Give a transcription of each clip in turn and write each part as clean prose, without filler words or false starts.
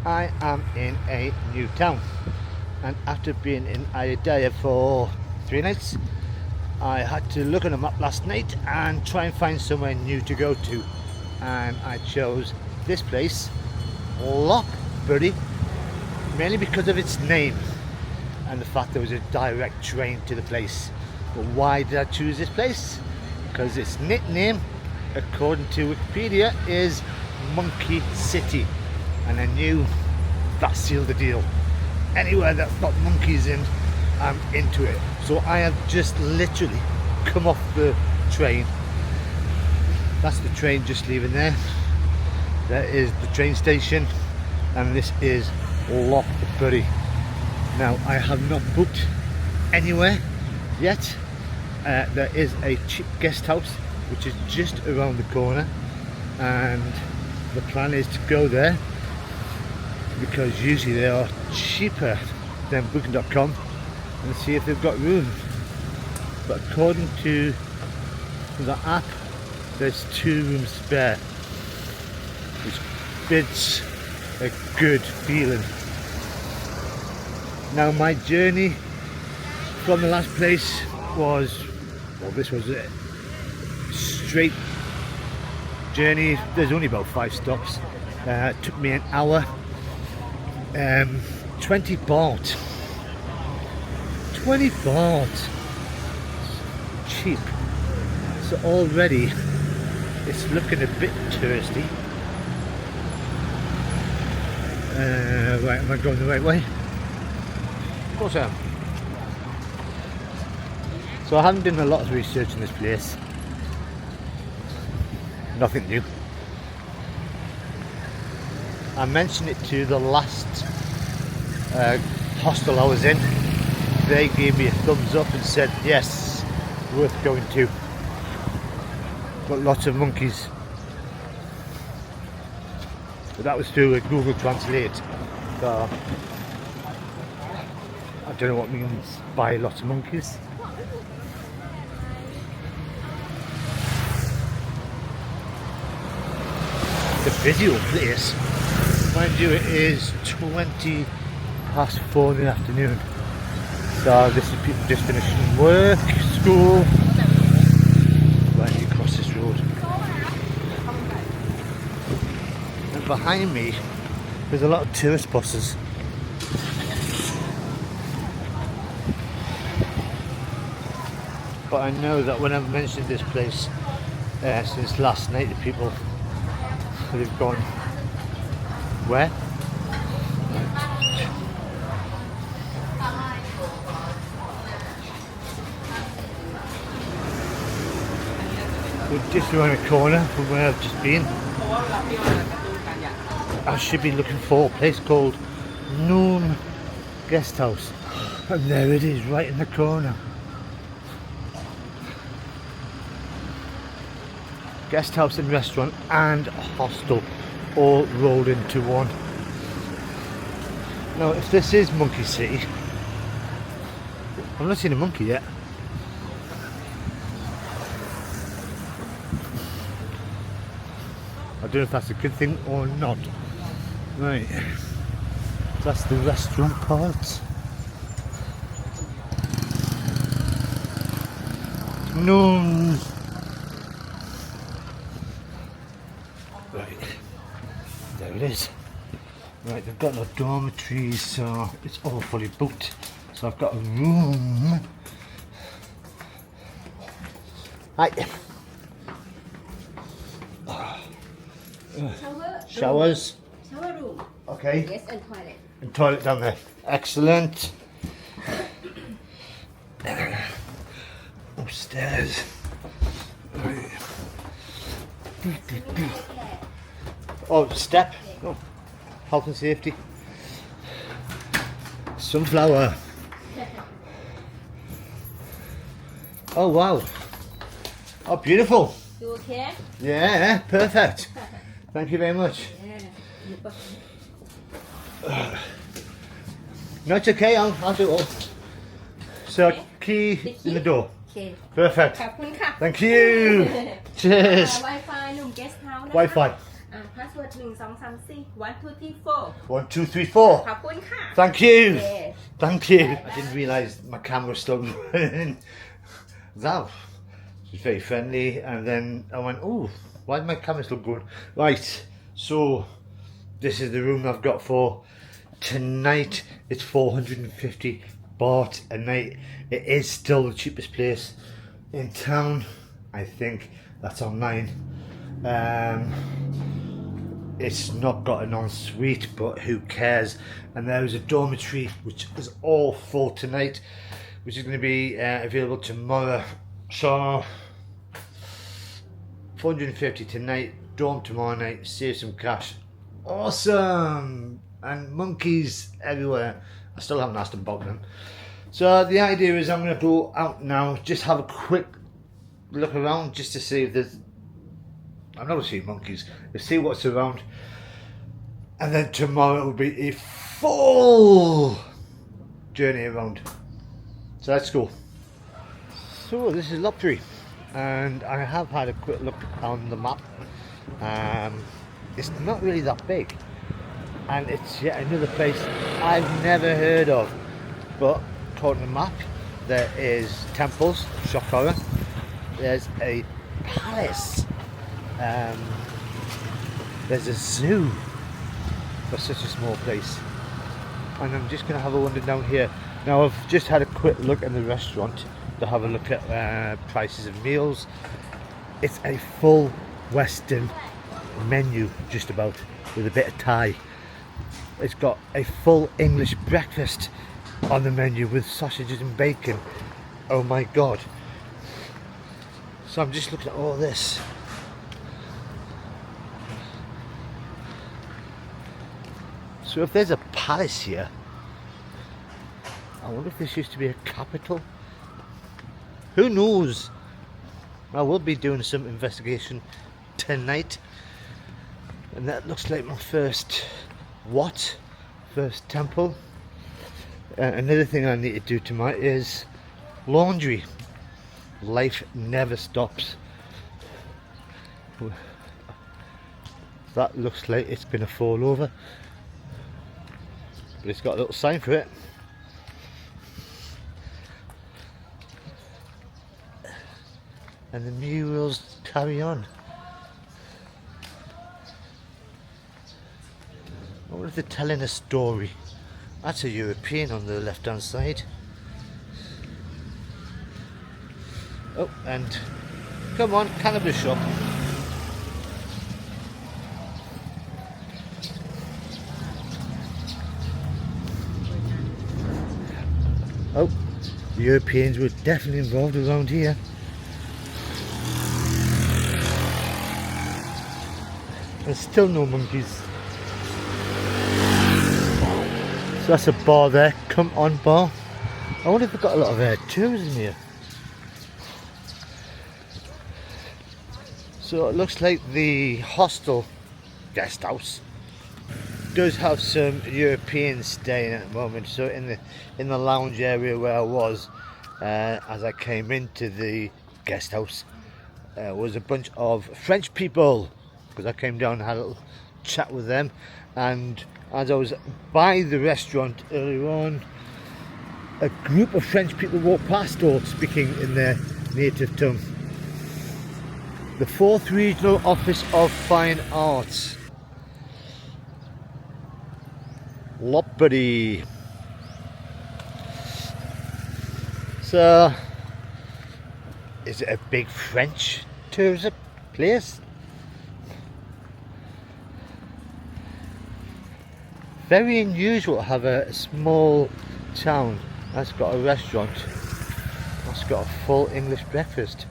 I am in a new town, and after being in Ayutthaya for 3 nights, I had to look on a map last night and try and find somewhere new to go to, and I chose this place, Lopburi, mainly because of its name and the fact there was a direct train to the place. But why did I choose this place? Because its nickname, according to Wikipedia, is Monkey City, and I knew that sealed the deal. Anywhere that's got monkeys in, I'm into it. So I have just literally come off the train. That's the train just leaving there. There is the train station, and this is Lopburi. Now, I have not booked anywhere yet. There is a cheap guest house which is just around the corner, and the plan is to go there because usually they are cheaper than booking.com, and see if they've got room. But according to the app, there's 2 rooms spare, which bids a good feeling. Now, my journey from the last place was, well, this was a straight journey. There's only about 5 stops. It took me an hour. 20 baht. 20 baht. Cheap. So already it's looking a bit touristy. Right, am I going the right way? Of course I am. So I haven't done a lot of research in this place. Nothing new. I mentioned it to the last hostel I was in. They gave me a thumbs up and said yes, worth going to. Got lots of monkeys. But that was through a Google Translate. So I don't know what it means by lots of monkeys. It's a busy old place. Mind you, it is 20 past 4 in the afternoon. So this is people just finishing work, school. Right across this road. And behind me, there's a lot of tourist buses. But I know that when I've mentioned this place since last night, the people, they've gone, where? We're just around the corner from where I've just been. I should be looking for a place called whim Guesthouse, and there it is, right in the corner. Guest house and restaurant and hostel all rolled into one. Now, if this is Monkey City, I've not seen a monkey yet. I don't know if that's a good thing or not. Right, that's the restaurant part. No. Right, there it is. Right, they've got no dormitories, so it's all fully booked. So I've got a room. Hi. Showers. Shower room. Okay. Yes, and toilet. And toilet down there. Excellent. Upstairs. Right. Oh, step. Oh, health and safety. Sunflower. Oh, wow. Oh, beautiful. You okay? Yeah, perfect. Thank you very much. Yeah. No, it's okay. I'll do it all. So, key in the door. Okay. Perfect. ขอบคุณค่ะ Thank you. Cheers. Wi-Fi หนุ่ม guest house นะคะ Wi-Fi. password 1 2 3 4 1 2 3 4 1, 2, 3, 4. ขอบคุณค่ะ Thank you. Yeah. Thank you. I didn't realise my camera was still running. That was very friendly, and then I went, oh, why did my camera still going? Right, so this is the room I've got for tonight. It's 450 baht a night. It is still the cheapest place in town. I think that's online. It's not got an ensuite, but who cares? And there is a dormitory which is all full tonight, which is going to be available tomorrow. So 450 tonight, dorm tomorrow night, save some cash. Awesome! And monkeys everywhere. I still haven't asked them about them. So the idea is I'm going to go out now, just have a quick look around just to see if there's... I've never seen monkeys. Let's see what's around. And then tomorrow will be a full journey around. So let's go. So this is Lopburi, and I have had a quick look on the map. It's not really that big, and it's yet another place I've never heard of. But according to the map, there is temples, shock horror. There's a palace. There's a zoo for such a small place, and I'm just going to have a wander down here. Now I've just had a quick look in the restaurant to have a look at prices of meals. It's a full Western menu, just about, with a bit of Thai. It's got a full English breakfast on the menu with sausages and bacon. Oh my god. So I'm just looking at all this. So if there's a palace here, I wonder if this used to be a capital. Who knows? I will be doing some investigation tonight, and that looks like my first temple. Another thing I need to do tonight is laundry. Life never stops. That looks like it's going to fall over, but it's got a little sign for it. And the murals carry on. I wonder if they're telling a story. That's a European on the left hand side. Oh, and come on, cannabis shop. Oh, the Europeans were definitely involved around here. There's still no monkeys. So that's a bar there. Come on, bar. I wonder if they've got a lot of tourism here. So it looks like the hostel, guest house, does have some Europeans staying at the moment. So in the lounge area where I was, as I came into the guest house, was a bunch of French people, because I came down and had a little chat with them. And as I was by the restaurant earlier on, a group of French people walked past, all speaking in their native tongue. The 4th Regional Office of Fine Arts, Lopburi. So, is it a big French tourism place? Very unusual to have a small town that's got a restaurant, that's got a full English breakfast.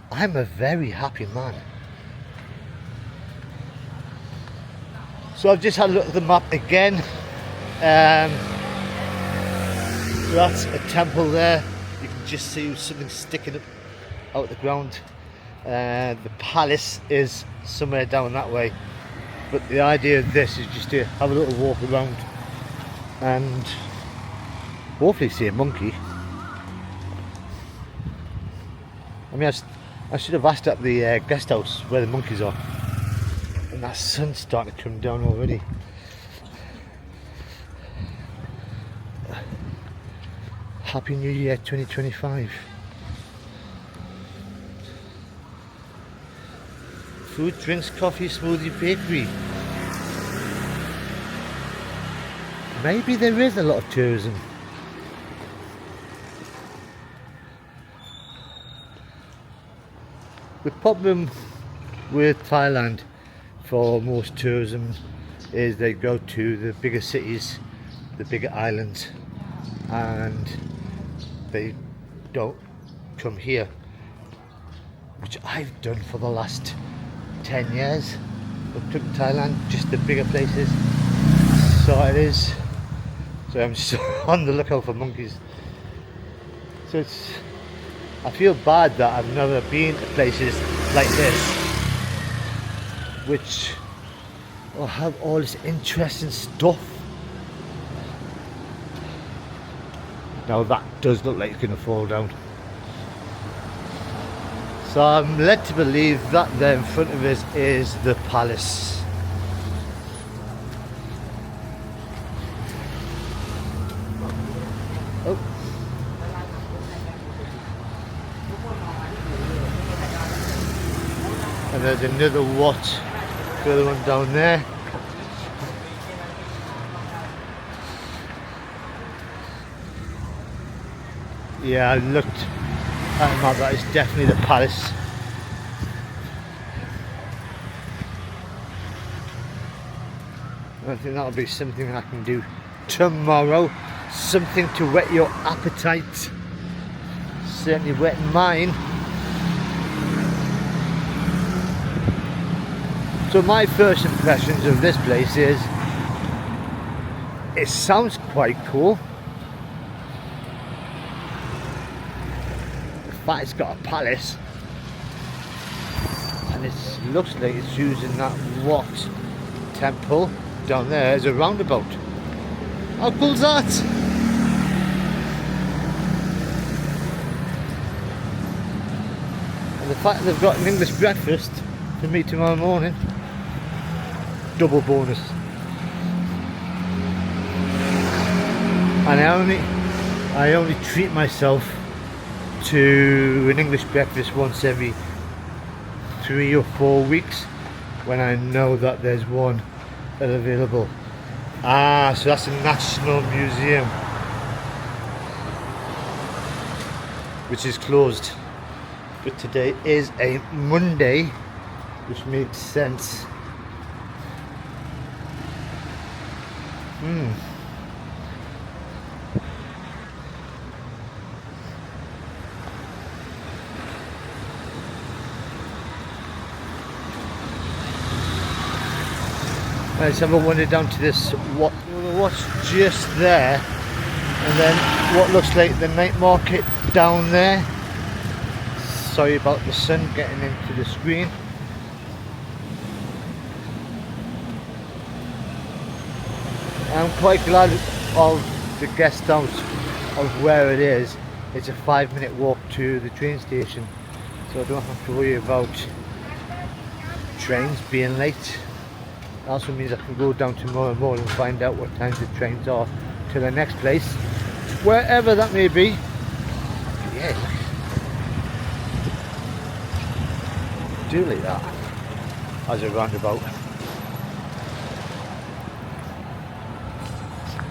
I'm a very happy man. So I've just had a look at the map again. So that's a temple there. You can just see something sticking up out the ground. The palace is somewhere down that way. But the idea of this is just to have a little walk around and hopefully see a monkey. I mean, I should have asked at the guest house where the monkeys are. And that sun's starting to come down already. Happy New Year 2025. Food, drinks, coffee, smoothie, bakery. Maybe there is a lot of tourism. The problem with Thailand for most tourism is they go to the bigger cities, the bigger islands, and they don't come here, which I've done for the last 10 years. I've took Thailand, just the bigger places. So it is. So I'm just on the lookout for monkeys. So I feel bad that I've never been to places like this, which will have all this interesting stuff. Now that does look like it's going to fall down. So I'm led to believe that there in front of us is the palace. Oh. And there's another watch, further one down there. Yeah, I looked at the map, that is definitely the palace. I think that'll be something I can do tomorrow. Something to whet your appetite. Certainly whet mine. So my first impressions of this place is, it sounds quite cool. The fact it's got a palace, and it looks like it's using that Wat temple down there as a roundabout. How cool's that? And the fact that they've got an English breakfast for me tomorrow morning, double bonus. And I only treat myself to an English breakfast once every 3 or 4 weeks when I know that there's one available. Ah, so that's a National Museum, which is closed. But today is a Monday, which makes sense. Let's have a wander down to this what's just there, and then what looks like the night market down there. Sorry about the sun getting into the screen. I'm quite glad of the guest house of where it is. It's a 5-minute walk to the train station, so I don't have to worry about trains being late. It also means I can go down tomorrow morning and find out what times the trains are to the next place, wherever that may be. Yeah, do like that as a roundabout.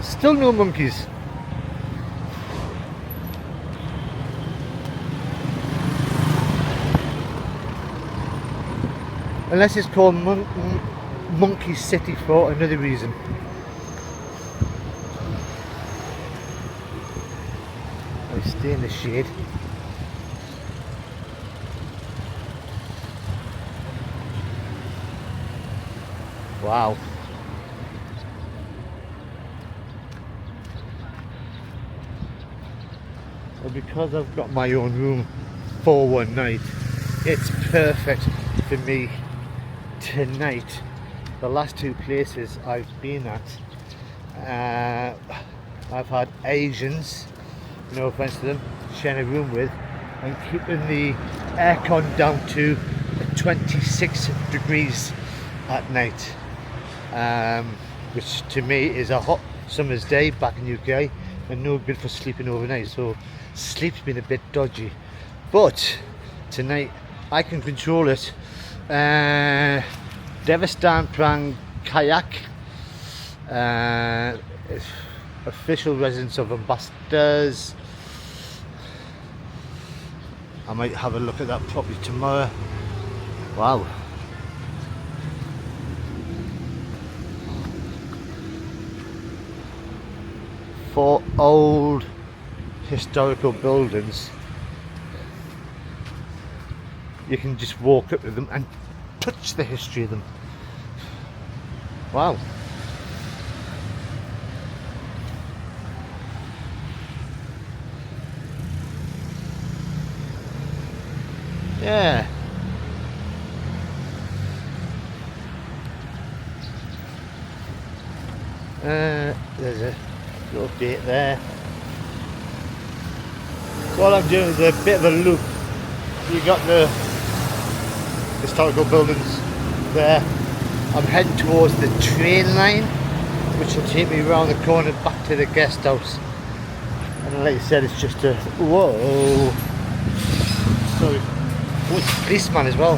Still no monkeys. Unless it's called Monkey City for another reason. I stay in the shade. Wow. Well, because I've got my own room for one night, it's perfect for me tonight. The last 2 places I've been at, I've had Asians, no offense to them, sharing a room with, and keeping the aircon down to 26 degrees at night, which to me is a hot summer's day back in UK and no good for sleeping overnight, so sleep's been a bit dodgy. But tonight I can control it. Devastan Prang Kayak, official residence of ambassadors. I might have a look at that properly tomorrow. Wow. For old historical buildings, you can just walk up to them and touch the history of them. Wow. Yeah. There's a little gate there. So all I'm doing is a bit of a loop. You got the historical buildings there. I'm heading towards the train line, which will take me around the corner back to the guest house. And like I said, it's just a whoa. Sorry. Oh, it's a policeman as well.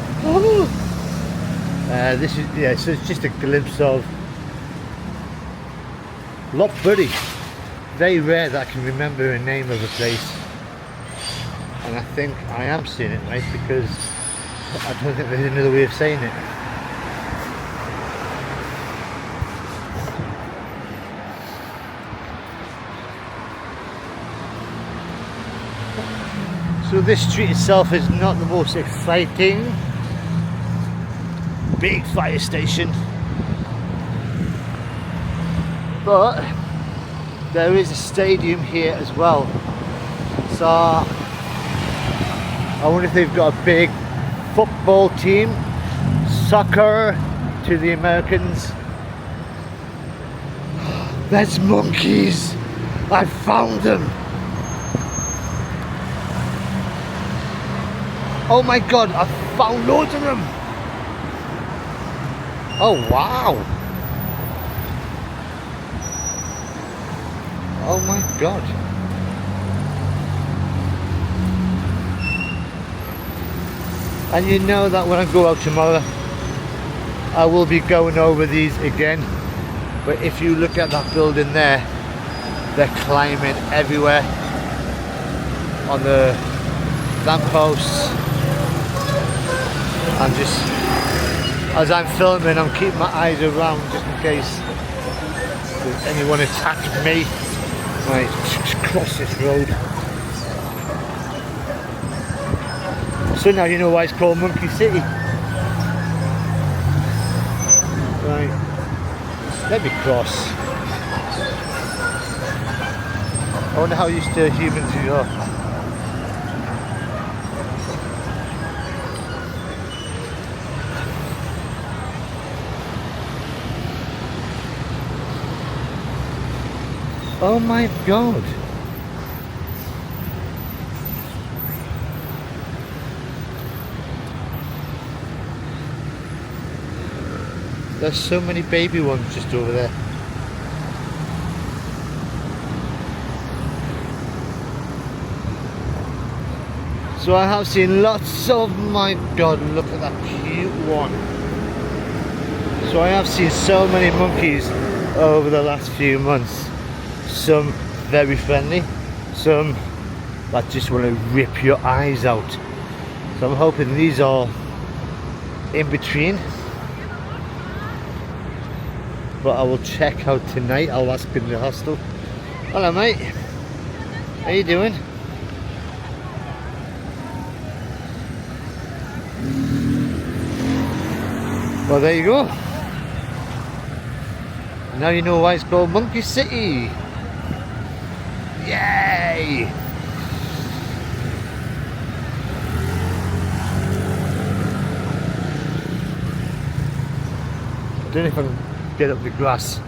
This is, yeah, so it's just a glimpse of Lopburi. Very rare that I can remember a name of a place, and I think I am saying it right because I don't think there's another way of saying it. So this street itself is not the most exciting. Big fire station, but there is a stadium here as well. So I wonder if they've got a big football team, soccer to the Americans. There's monkeys. I found them. Oh my god, I found loads of them. Oh wow. Oh my god. And you know that when I go out tomorrow, I will be going over these again. But if you look at that building there, they're climbing everywhere on the lampposts. I'm just, as I'm filming, I'm keeping my eyes around just in case there's anyone attacking me. Right, cross this road. So now you know why it's called Monkey City. Right, let me cross. I wonder how used to humans you are. Oh my god. There's so many baby ones just over there. So I have seen lots of, my god, look at that cute one. So I have seen so many monkeys over the last few months. Some very friendly, some that just want to rip your eyes out. So I'm hoping these are in between. But I will check out tonight. I'll ask in the hostel. Hello mate, how you doing? Well, there you go. Now you know why it's called Monkey City. Yay! I don't know if I can get up the grass.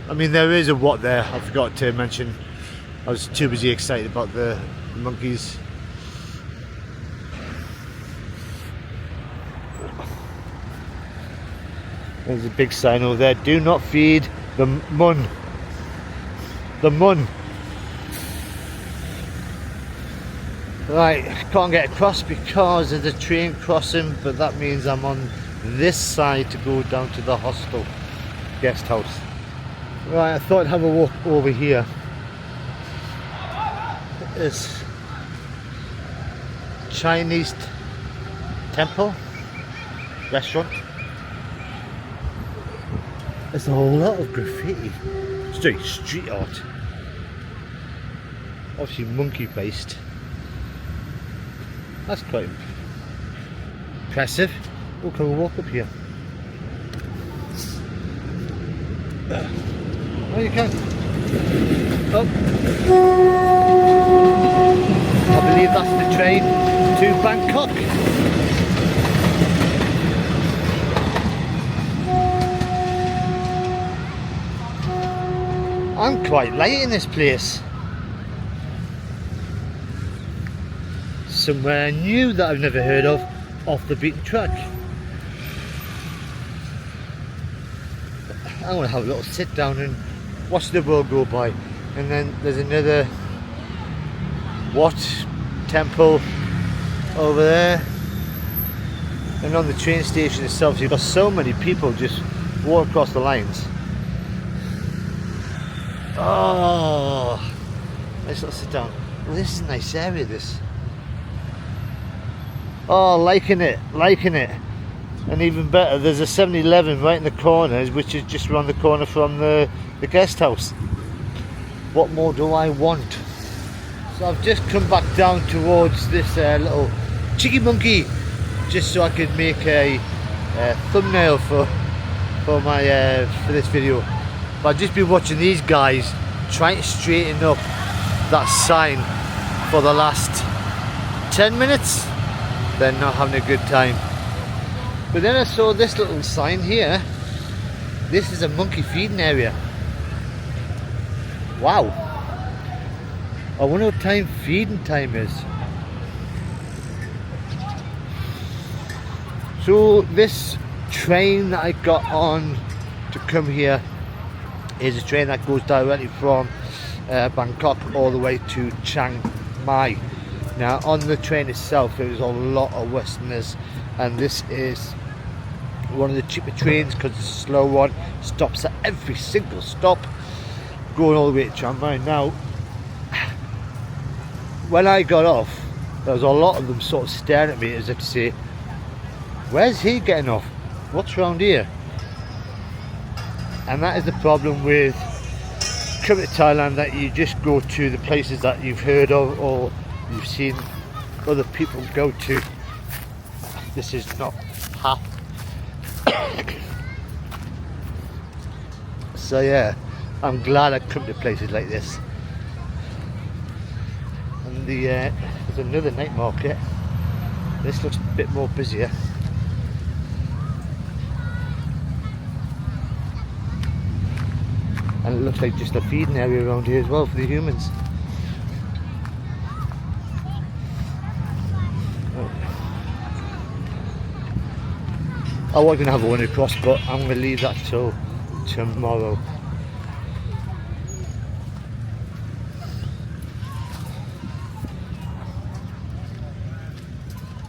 I mean, there is a what there. I forgot to mention. I was too busy excited about the monkeys. There's a big sign over there. Do not feed the mun. The mun. Right, can't get across because there's a train crossing, but that means I'm on this side to go down to the hostel, guest house. Right, I thought I'd have a walk over here. It's Chinese temple, restaurant. There's a whole lot of graffiti. Street art. Obviously monkey based. That's quite impressive. Oh, can we walk up here? Oh, you can. Oh. I believe that's the train to Bangkok. I'm quite liking this place. Somewhere new that I've never heard of, off the beaten track. I want to have a little sit down and watch the world go by. And then there's another temple over there. And on the train station itself, you've got so many people just walk across the lines. Oh, nice little sit down. Well, this is a nice area, this. Oh, liking it. And even better, there's a 7-Eleven right in the corner, which is just around the corner from the guest house. What more do I want? So I've just come back down towards this little cheeky monkey, just so I could make a thumbnail for this video. But I've just been watching these guys trying to straighten up that sign for the last 10 minutes. They're not having a good time. But then I saw this little sign here. This is a monkey feeding area. Wow. I wonder what time feeding time is. So this train that I got on to come here is a train that goes directly from Bangkok all the way to Chiang Mai. Now on the train itself there's a lot of Westerners, and this is one of the cheaper trains because it's a slow one, stops at every single stop, going all the way to Chiang Mai. Now when I got off, there was a lot of them sort of staring at me as if to say, where's he getting off? What's around here? And that is the problem with coming to Thailand, that you just go to the places that you've heard of or you've seen other people go to. This is not half. So yeah, I'm glad I come to places like this. And there's another night market. This looks a bit more busier. And it looks like just a feeding area around here as well for the humans. I was going to have one across, but I'm going to leave that till tomorrow.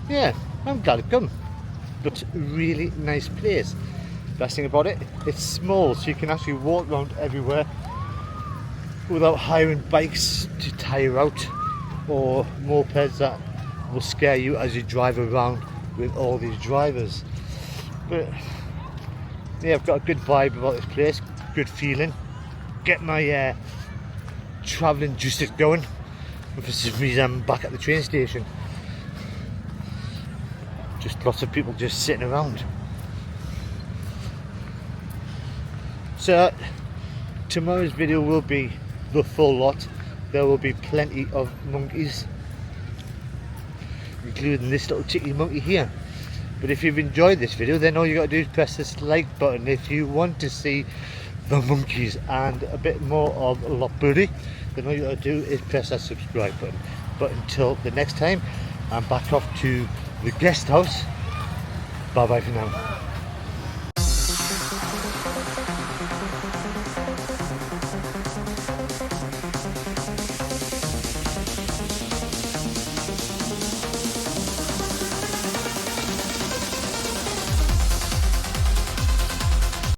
Yeah, I'm glad to come. But really nice place. Best thing about it, it's small, so you can actually walk around everywhere without hiring bikes to tire out or mopeds that will scare you as you drive around with all these drivers. But yeah, I've got a good vibe about this place, good feeling. Get my travelling juices going. And for some reason I'm back at the train station. Just lots of people just sitting around. So tomorrow's video will be the full lot. There will be plenty of monkeys, including this little cheeky monkey here. But if you've enjoyed this video, then all you got to do is press this like button. If you want to see the monkeys and a bit more of Lopburi, then all you got to do is press that subscribe button. But until the next time, I'm back off to the guest house. Bye bye for now.